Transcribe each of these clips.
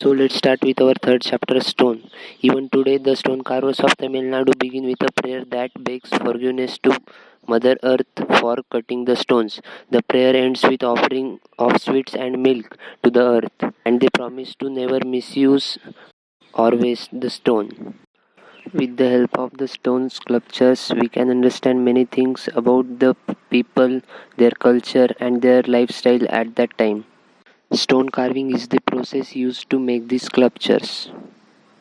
So let's start with our third chapter, stone. Even today, the stone carvers of Tamil Nadu begin with a prayer that begs forgiveness to Mother Earth for cutting the stones. The prayer ends with offering of sweets and milk to the earth, and they promise to never misuse or waste the stone. With the help of the stone sculptures, we can understand many things about the people, their culture, and their lifestyle at that time. Stone carving is the process used to make these sculptures.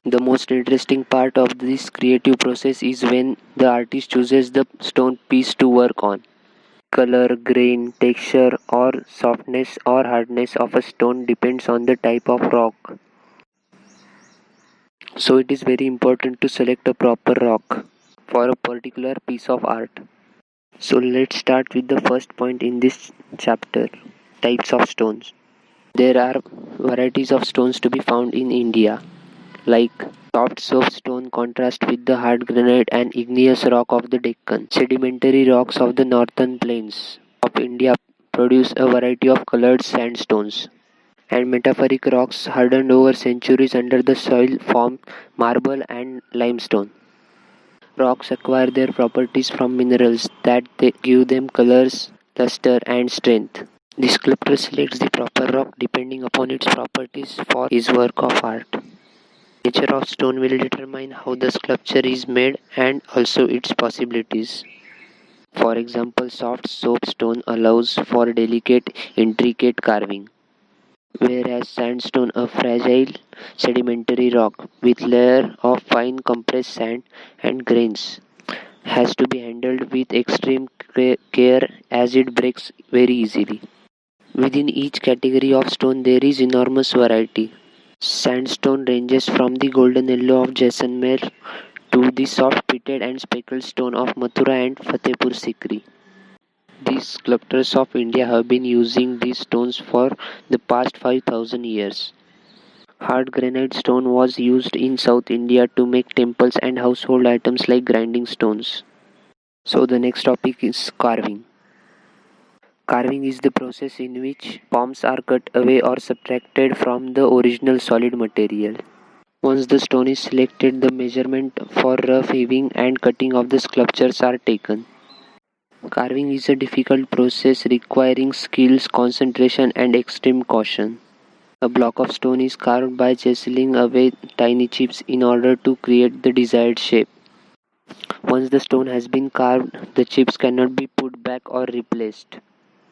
The most interesting part of this creative process is when the artist chooses the stone piece to work on. Color, grain, texture, or softness or hardness of a stone depends on the type of rock. So it is very important to select a proper rock for a particular piece of art. So let's start with the first point in this chapter, types of stones. There are varieties of stones to be found in India, like soft soapstone contrast with the hard granite and igneous rock of the Deccan. Sedimentary rocks of the northern plains of India produce a variety of colored sandstones. And metamorphic rocks hardened over centuries under the soil form marble and limestone. Rocks acquire their properties from minerals that they give them colors, luster, and strength. The sculptor selects the proper rock depending upon its properties for his work of art. Nature of stone will determine how the sculpture is made and also its possibilities. For example, soft soapstone allows for delicate, intricate carving, whereas sandstone, a fragile sedimentary rock with layer of fine compressed sand and grains, has to be handled with extreme care as it breaks very easily. Within each category of stone there is enormous variety. Sandstone ranges from the golden yellow of Jaisalmer to the soft pitted and speckled stone of Mathura and Fatehpur Sikri. These sculptors of India have been using these stones for the past 5000 years. Hard granite stone was used in South India to make temples and household items like grinding stones. So the next topic is carving. Carving is the process in which forms are cut away or subtracted from the original solid material. Once the stone is selected, the measurement for rough hewing and cutting of the sculptures are taken. Carving is a difficult process requiring skills, concentration, and extreme caution. A block of stone is carved by chiseling away tiny chips in order to create the desired shape. Once the stone has been carved, the chips cannot be put back or replaced.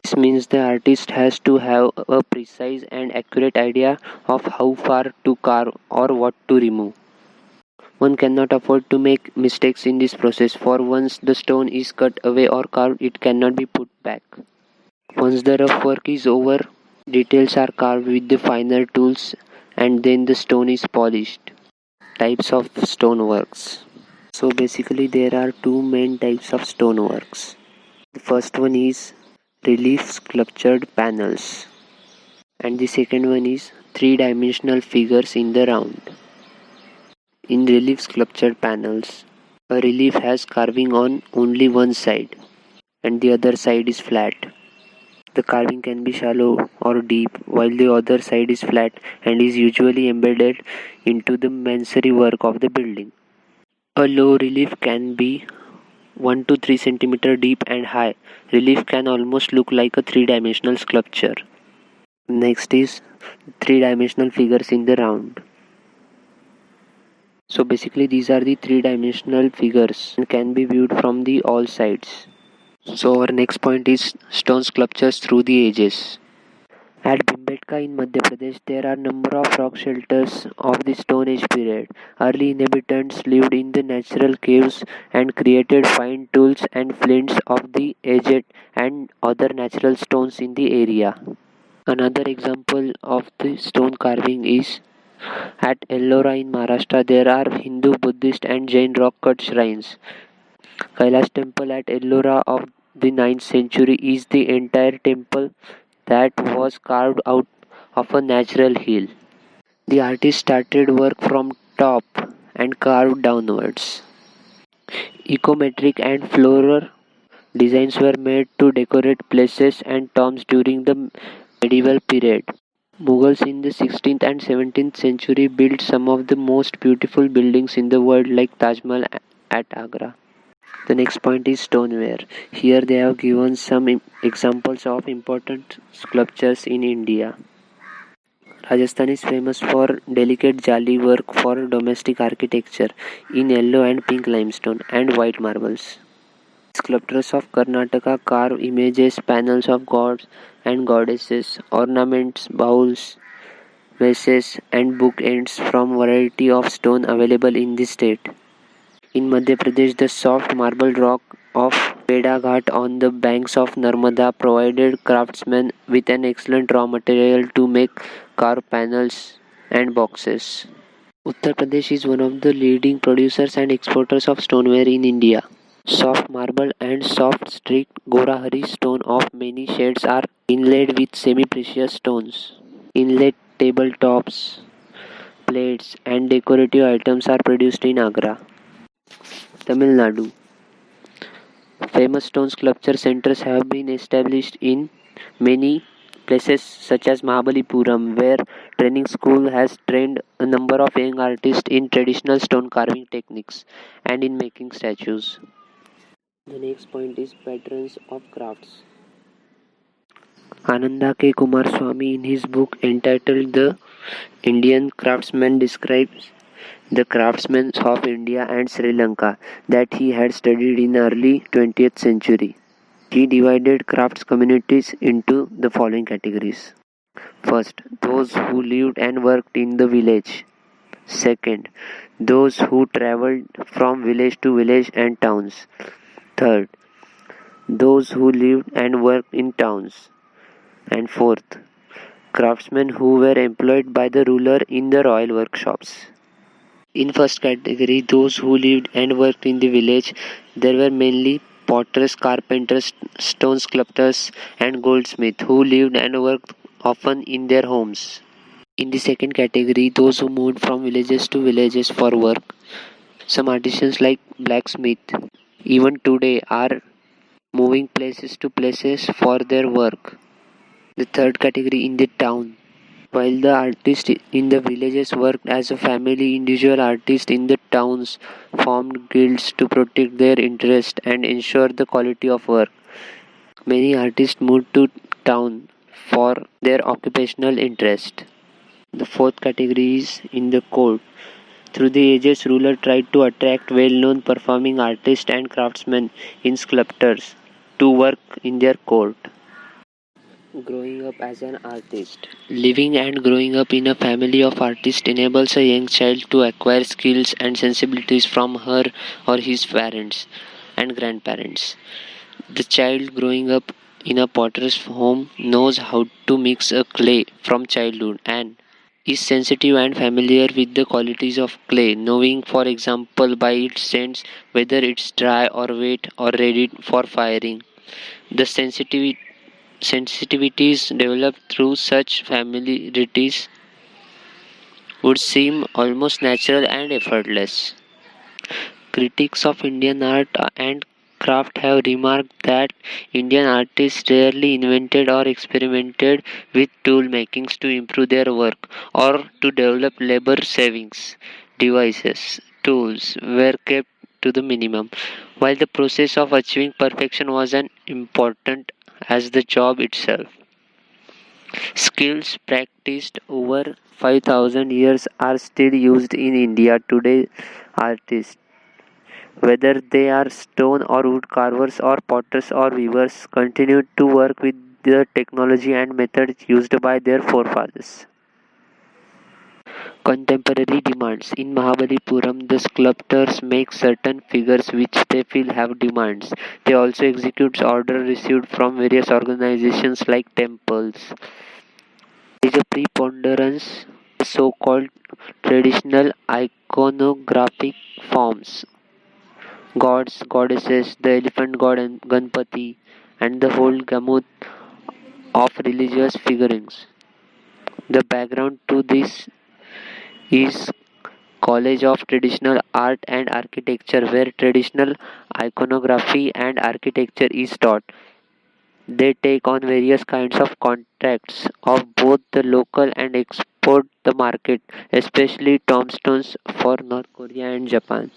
This means the artist has to have a precise and accurate idea of how far to carve or what to remove. One cannot afford to make mistakes in this process, for once the stone is cut away or carved, it cannot be put back. Once the rough work is over, details are carved with the finer tools and then the stone is polished. Types of stoneworks. So basically there are two main types of stoneworks. The first one is relief sculptured panels and the second one is three-dimensional figures in the round. In relief sculptured panels, a relief has carving on only one side and the other side is flat. The carving can be shallow or deep, while the other side is flat and is usually embedded into the masonry work of the building. A low relief can be 1 to 3 cm deep and high. Relief can almost look like a three-dimensional sculpture. Next is three-dimensional figures in the round. So basically these are the three-dimensional figures and can be viewed from the all sides. So our next point is stone sculptures through the ages. At Bhimbetka in Madhya Pradesh, there are number of rock shelters of the Stone Age period. Early inhabitants lived in the natural caves and created fine tools and flints of the agate and other natural stones in the area. Another example of the stone carving is at Ellora in Maharashtra. There are Hindu, Buddhist, and Jain rock cut shrines. Kailash temple at Ellora of the 9th century is the entire temple that was carved out of a natural hill. The artist started work from top and carved downwards. Ecometric and floral designs were made to decorate places and tombs during the medieval period. Mughals in the 16th and 17th century built some of the most beautiful buildings in the world like Taj Mahal at Agra. The next point is stoneware. Here they have given some examples of important sculptures in India. Rajasthan is famous for delicate jali work for domestic architecture in yellow and pink limestone and white marbles. Sculptors of Karnataka carve images, panels of gods and goddesses, ornaments, bowls, vases, and bookends from variety of stone available in the state. In Madhya Pradesh, the soft marble rock of Beda Ghat on the banks of Narmada provided craftsmen with an excellent raw material to make carved panels and boxes. Uttar Pradesh is one of the leading producers and exporters of stoneware in India. Soft marble and soft streaked Gorahari stone of many shades are inlaid with semi-precious stones. Inlaid tabletops, plates, and decorative items are produced in Agra. Tamil Nadu. Famous stone sculpture centers have been established in many places such as Mahabalipuram, where training school has trained a number of young artists in traditional stone carving techniques and in making statues. The next point is patrons of crafts. Ananda K. Kumaraswamy in his book entitled The Indian Craftsman describes the craftsmen of India and Sri Lanka that he had studied in early 20th century. He divided crafts communities into the following categories. First, those who lived and worked in the village. Second, those who traveled from village to village and towns. Third, those who lived and worked in towns. And fourth, craftsmen who were employed by the ruler in the royal workshops. In first category, those who lived and worked in the village, there were mainly potters, carpenters, stone sculptors, and goldsmiths who lived and worked often in their homes. In the second category, those who moved from villages to villages for work. Some artisans like blacksmith even today are moving places to places for their work. The third category in the town. While the artists in the villages worked as a family, individual artists in the towns formed guilds to protect their interest and ensure the quality of work. Many artists moved to town for their occupational interest. The fourth category is in the court. Through the ages, rulers tried to attract well-known performing artists and craftsmen in sculptors to work in their court. Growing up as an artist. Living and growing up in a family of artists enables a young child to acquire skills and sensibilities from her or his parents and grandparents. The child growing up in a potter's home knows how to mix a clay from childhood and is sensitive and familiar with the qualities of clay, knowing, for example, by its sense whether it's dry or wet or ready for firing. The sensitivities developed through such familiarities would seem almost natural and effortless. Critics of Indian art and craft have remarked that Indian artists rarely invented or experimented with tool makings to improve their work or to develop labor savings. Devices, tools were kept to the minimum, while the process of achieving perfection was as important as the job itself. Skills practiced over 5,000 years are still used in India today. Artists, whether they are stone or wood carvers or potters or weavers, continue to work with the technology and methods used by their forefathers. Contemporary demands. In Mahabalipuram, the sculptors make certain figures which they feel have demands. They also execute orders received from various organizations like temples. There is a preponderance of so-called traditional iconographic forms. Gods, goddesses, the elephant god and Ganpati, and the whole gamut of religious figurines. The background to this is College of Traditional Art and Architecture, where traditional iconography and architecture is taught. They take on various kinds of contracts of both the local and export the market, especially tombstones for North Korea and Japan.